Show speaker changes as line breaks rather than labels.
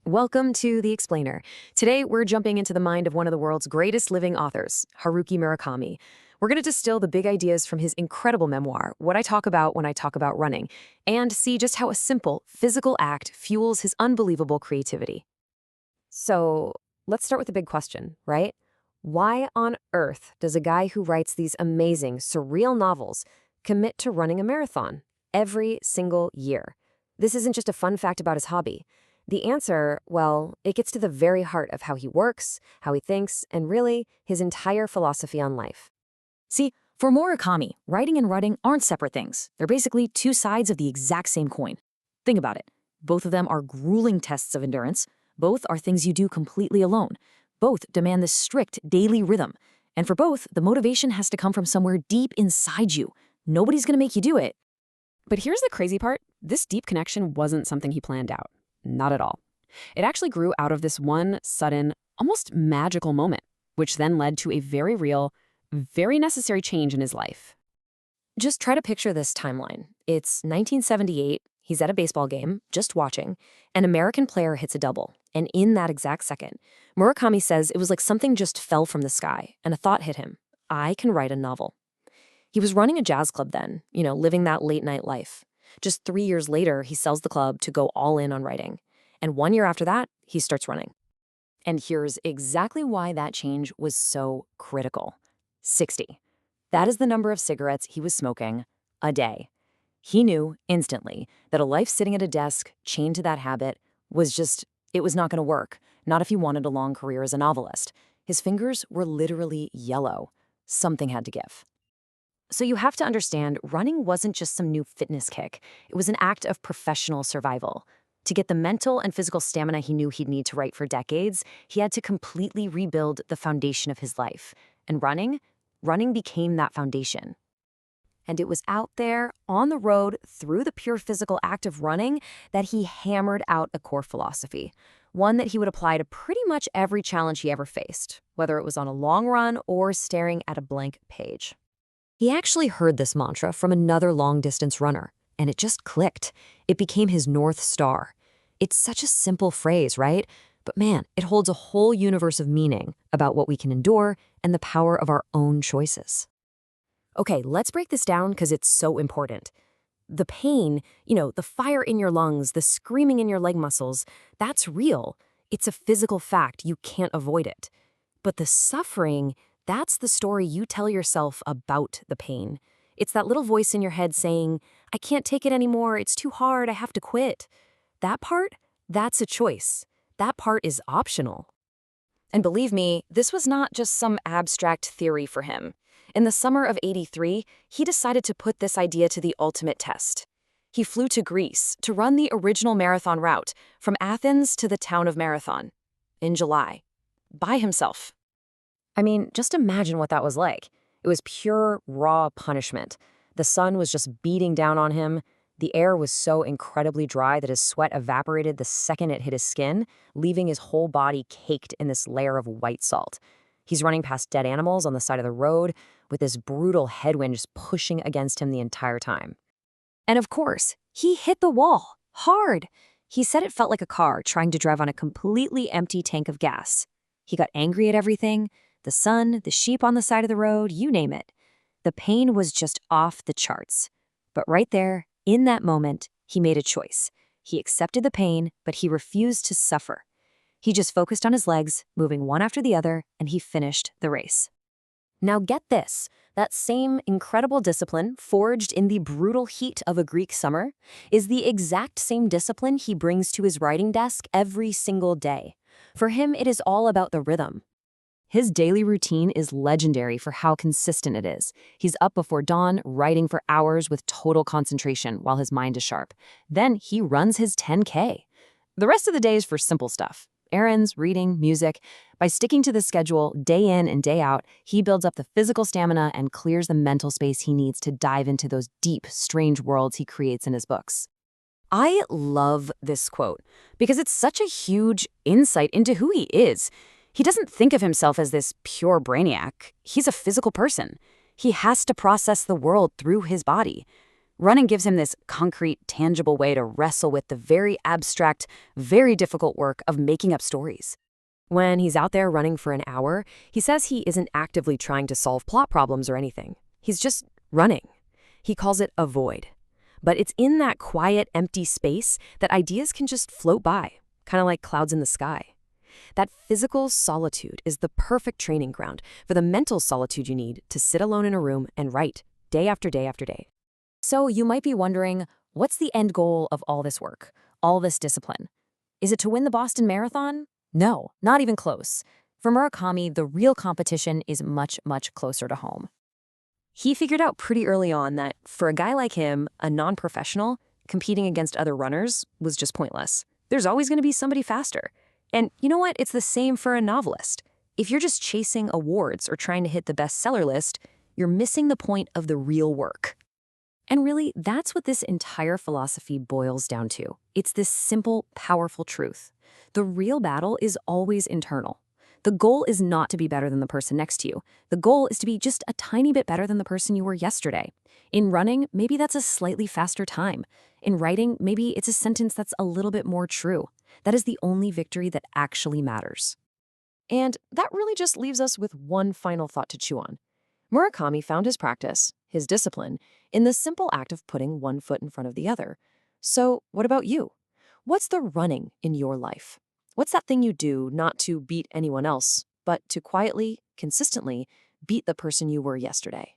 Welcome to The Explainer. Today, we're jumping into the mind of one of the world's greatest living authors, Haruki Murakami. We're going to distill the big ideas from his incredible memoir, What I Talk About When I Talk About Running, and see just how a simple, physical act fuels his unbelievable creativity. So, let's start with the big question, right? Why on earth does a guy who writes these amazing, surreal novels commit to running a marathon every single year? This isn't just a fun fact about his hobby. The answer, well, it gets to the very heart of how he works, how he thinks, and really, his entire philosophy on life.
See, for Murakami, writing and running aren't separate things. They're basically two sides of the exact same coin. Think about it. Both of them are grueling tests of endurance. Both are things you do completely alone. Both demand this strict daily rhythm. And for both, the motivation has to come from somewhere deep inside you. Nobody's going to make you do it.
But here's the crazy part. This deep connection wasn't something he planned out. Not at all. It actually grew out of this one sudden, almost magical moment, which then led to a very real, very necessary change in his life.
Just try to picture this timeline. It's 1978, he's at a baseball game, just watching. An American player hits a double, and in that exact second, Murakami says it was like something just fell from the sky, and a thought hit him. I can write a novel. He was running a jazz club then, living that late-night life. Just 3 years later, he sells the club to go all in on writing. And 1 year after that, he starts running.
And here's exactly why that change was so critical.
60.
That is the number of cigarettes he was smoking a day. He knew instantly that a life sitting at a desk, chained to that habit, it was not going to work, not if he wanted a long career as a novelist. His fingers were literally yellow. Something had to give. So you have to understand, running wasn't just some new fitness kick. It was an act of professional survival. To get the mental and physical stamina he knew he'd need to write for decades, he had to completely rebuild the foundation of his life. And running became that foundation. And it was out there, on the road, through the pure physical act of running, that he hammered out a core philosophy. One that he would apply to pretty much every challenge he ever faced, whether it was on a long run or staring at a blank page. He actually heard this mantra from another long-distance runner, and it just clicked. It became his North Star. It's such a simple phrase, right? But man, it holds a whole universe of meaning about what we can endure and the power of our own choices. Okay, let's break this down because it's so important. The pain, the fire in your lungs, the screaming in your leg muscles, that's real. It's a physical fact. You can't avoid it. But the suffering, that's the story you tell yourself about the pain. It's that little voice in your head saying, I can't take it anymore, it's too hard, I have to quit. That part, that's a choice. That part is optional. And believe me, this was not just some abstract theory for him. In the summer of '83, he decided to put this idea to the ultimate test. He flew to Greece to run the original marathon route from Athens to the town of Marathon in July, by himself. I mean, just imagine what that was like. It was pure, raw punishment. The sun was just beating down on him. The air was so incredibly dry that his sweat evaporated the second it hit his skin, leaving his whole body caked in this layer of white salt. He's running past dead animals on the side of the road with this brutal headwind just pushing against him the entire time. And of course, he hit the wall, hard. He said it felt like a car trying to drive on a completely empty tank of gas. He got angry at everything. The sun, the sheep on the side of the road, you name it. The pain was just off the charts. But right there, in that moment, he made a choice. He accepted the pain, but he refused to suffer. He just focused on his legs, moving one after the other, and he finished the race. Now get this, that same incredible discipline, forged in the brutal heat of a Greek summer, is the exact same discipline he brings to his writing desk every single day. For him, it is all about the rhythm. His daily routine is legendary for how consistent it is. He's up before dawn, writing for hours with total concentration while his mind is sharp. Then he runs his 10K. The rest of the day is for simple stuff. Errands, reading, music. By sticking to the schedule day in and day out, he builds up the physical stamina and clears the mental space he needs to dive into those deep, strange worlds he creates in his books. I love this quote because it's such a huge insight into who he is. He doesn't think of himself as this pure brainiac. He's a physical person. He has to process the world through his body. Running gives him this concrete, tangible way to wrestle with the very abstract, very difficult work of making up stories.
When he's out there running for an hour, he says he isn't actively trying to solve plot problems or anything. He's just running. He calls it a void. But it's in that quiet, empty space that ideas can just float by, kind of like clouds in the sky. That physical solitude is the perfect training ground for the mental solitude you need to sit alone in a room and write, day after day after day.
So you might be wondering, what's the end goal of all this work, all this discipline? Is it to win the Boston Marathon? No, not even close. For Murakami, the real competition is much, much closer to home.
He figured out pretty early on that for a guy like him, a non-professional, competing against other runners was just pointless. There's always going to be somebody faster. And you know what? It's the same for a novelist. If you're just chasing awards or trying to hit the bestseller list, you're missing the point of the real work. And really, that's what this entire philosophy boils down to. It's this simple, powerful truth. The real battle is always internal. The goal is not to be better than the person next to you. The goal is to be just a tiny bit better than the person you were yesterday. In running, maybe that's a slightly faster time. In writing, maybe it's a sentence that's a little bit more true. That is the only victory that actually matters. And that really just leaves us with one final thought to chew on. Murakami found his practice, his discipline, in the simple act of putting one foot in front of the other. So what about you? What's the running in your life? What's that thing you do not to beat anyone else, but to quietly, consistently beat the person you were yesterday?